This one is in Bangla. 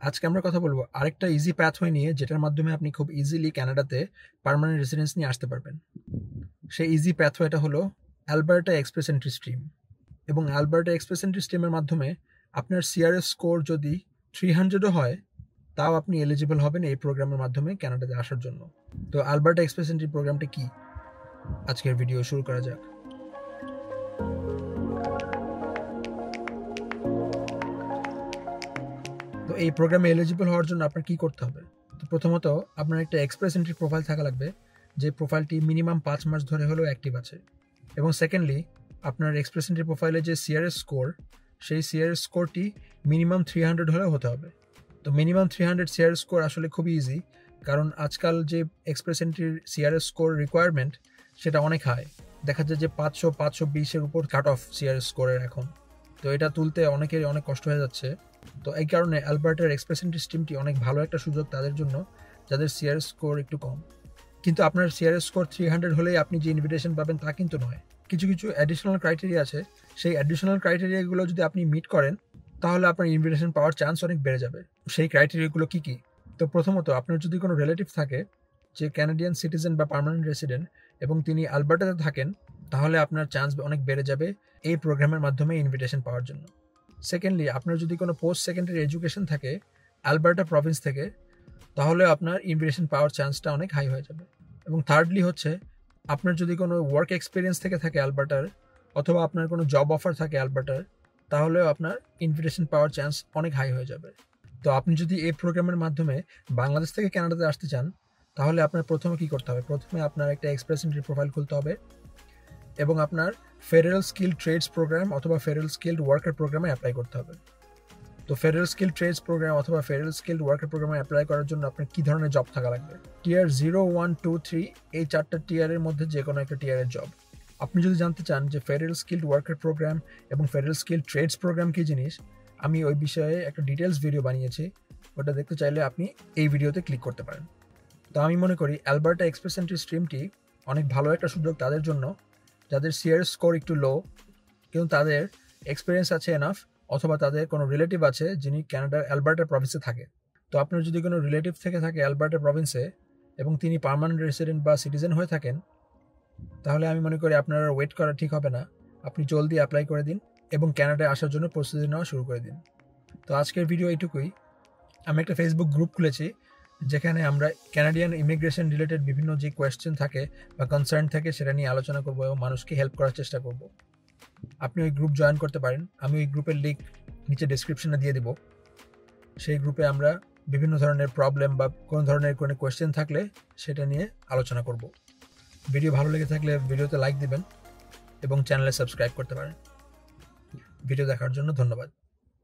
আজকে আমরা কথা বলবো আরেকটা ইজি প্যাথওয়ে নিয়ে, যেটার মাধ্যমে আপনি খুব ইজিলি কানাডাতে পার্মানেন্ট রেসিডেন্স নিয়ে আসতে পারবেন। সেই ইজি প্যাথওয়েটা হলো অ্যালবার্টা এক্সপ্রেস এন্ট্রি স্ট্রিম। এবং অ্যালবার্টা এক্সপ্রেস এন্ট্রি স্ট্রিমের মাধ্যমে আপনার সিআরএস স্কোর যদি 300ও হয়, তাও আপনি এলিজিবল হবেন এই প্রোগ্রামের মাধ্যমে কানাডাতে আসার জন্য। তো অ্যালবার্টা এক্সপ্রেস এন্ট্রি প্রোগ্রামটা কি, আজকের ভিডিও শুরু করা যাক। তো এই প্রোগ্রামে এলিজিবল হওয়ার জন্য আপনার কি করতে হবে? তো প্রথমত আপনার একটা এক্সপ্রেস এন্ট্রি প্রোফাইল থাকা লাগবে, যে প্রোফাইলটি মিনিমাম 5 মাস ধরে হলেও অ্যাক্টিভ আছে। এবং সেকেন্ডলি, আপনার এক্সপ্রেস এন্ট্রি প্রোফাইলে যে সিআরএস স্কোর, সেই সিআরএস স্কোরটি মিনিমাম 300 হলেও হতে হবে। তো মিনিমাম 300 সিআরএস স্কোর আসলে খুবই ইজি, কারণ আজকাল যে এক্সপ্রেস এন্ট্রির সিআরএস স্কোর রিকোয়ারমেন্ট সেটা অনেক হাই। দেখা যায় যে 500-520-এর উপর কাট অফ সিআরএস স্কোরের এখন। তো এটা তুলতে অনেকেরই অনেক কষ্ট হয়ে যাচ্ছে। তো এই কারণে অ্যালবার্টার এক্সপ্রেস এন্ট্রি স্ট্রিমটি অনেক ভালো একটা সুযোগ তাদের জন্য যাদের সিআরএস স্কোর একটু কম। কিন্তু আপনার সিআরএস স্কোর 300 হলেই আপনি যে ইনভিটেশন পাবেন তা কিন্তু নয়। কিছু কিছু অ্যাডিশনাল ক্রাইটেরিয়া আছে। সেই অ্যাডিশনাল ক্রাইটেরিয়াগুলো যদি আপনি মিট করেন, তাহলে আপনার ইনভিটেশন পাওয়ার চান্স অনেক বেড়ে যাবে। সেই ক্রাইটেরিয়াগুলো কি কি? তো প্রথমত, আপনার যদি কোনো রিলেটিভ থাকে যে ক্যানাডিয়ান সিটিজেন বা পার্মানেন্ট রেসিডেন্ট এবং তিনি আলবার্টাতে থাকেন, তাহলে আপনার চান্স অনেক বেড়ে যাবে এই প্রোগ্রামের মাধ্যমে ইনভিটেশন পাওয়ার জন্য। সেকেন্ডলি, আপনার যদি কোনো পোস্ট সেকেন্ডারি এডুকেশন থাকে অ্যালবার্টা প্রভিন্স থেকে, তাহলে আপনার ইনভিটেশন পাওয়ার চান্সটা অনেক হাই হয়ে যাবে। এবং থার্ডলি হচ্ছে, আপনার যদি কোনো ওয়ার্ক এক্সপিরিয়েন্স থেকে থাকে অ্যালবার্টার, অথবা আপনার কোনো জব অফার থাকে অ্যালবার্টার, তাহলেও আপনার ইনভিটেশন পাওয়ার চান্স অনেক হাই হয়ে যাবে। তো আপনি যদি এই প্রোগ্রামের মাধ্যমে বাংলাদেশ থেকে কানাডাতে আসতে চান, তাহলে আপনার প্রথমে কি করতে হবে? প্রথমে আপনার একটা এক্সপ্রেস এন্ট্রি প্রোফাইল খুলতে হবে এবং আপনার ফেডারেল স্কিল ট্রেডস প্রোগ্রাম অথবা ফেডারেল স্কিল্ড ওয়ার্কার প্রোগ্রামে অ্যাপ্লাই করতে হবে। তো ফেডারেল স্কিল ট্রেডস প্রোগ্রাম অথবা ফেডারেল স্কিল্ড ওয়ার্কার প্রোগ্রামে অ্যাপ্লাই করার জন্য আপনার কী ধরনের জব থাকা লাগবে? টিয়ার 0, 1, 2, 3 এই 4টা টিয়ারের মধ্যে যে কোনো একটা টিয়ারের জব। আপনি যদি জানতে চান যে ফেডারেল স্কিল্ড ওয়ার্কার প্রোগ্রাম এবং ফেডারেল স্কিল্ড ট্রেডস প্রোগ্রাম কী জিনিস, আমি ওই বিষয়ে একটা ডিটেলস ভিডিও বানিয়েছি। ওটা দেখতে চাইলে আপনি এই ভিডিওতে ক্লিক করতে পারেন। তো আমি মনে করি অ্যালবার্টা এক্সপ্রেস এন্ট্রি স্ট্রিমটি অনেক ভালো একটা সুযোগ তাদের জন্য যাদের সিআরএস স্কোর একটু লো, কিন্তু তাদের এক্সপিরিয়েন্স আছে এনাফ, অথবা তাদের কোনো রিলেটিভ আছে যিনি কানাডার অ্যালবার্টা প্রভিন্সে থাকে। তো আপনার যদি কোনো রিলেটিভ থেকে থাকে অ্যালবার্টা প্রভিন্সে এবং তিনি পার্মানেন্ট রেসিডেন্ট বা সিটিজেন হয়ে থাকেন, তাহলে আমি মনে করি আপনার ওয়েট করা ঠিক হবে না। আপনি জলদি অ্যাপ্লাই করে দিন এবং কানাডায় আসার জন্য প্রস্তুতি নেওয়া শুরু করে দিন। তো আজকের ভিডিও এইটুকুই। আমি একটা ফেসবুক গ্রুপ খুলেছি, যেখানে আমরা ক্যানাডিয়ান ইমিগ্রেশন রিলেটেড বিভিন্ন যে কোয়েশ্চেন থাকে বা কনসার্ন থাকে সেটা নিয়ে আলোচনা করবো এবং মানুষকে হেল্প করার চেষ্টা করব। আপনি ওই গ্রুপ জয়েন করতে পারেন। আমি ওই গ্রুপের লিঙ্ক নিচে ডেসক্রিপশনে দিয়ে দেব। সেই গ্রুপে আমরা বিভিন্ন ধরনের প্রবলেম বা কোনো ধরনের কোনো কোয়েশ্চেন থাকলে সেটা নিয়ে আলোচনা করব। ভিডিও ভালো লেগে থাকলে ভিডিওতে লাইক দিবেন এবং চ্যানেলে সাবস্ক্রাইব করতে পারেন। ভিডিও দেখার জন্য ধন্যবাদ।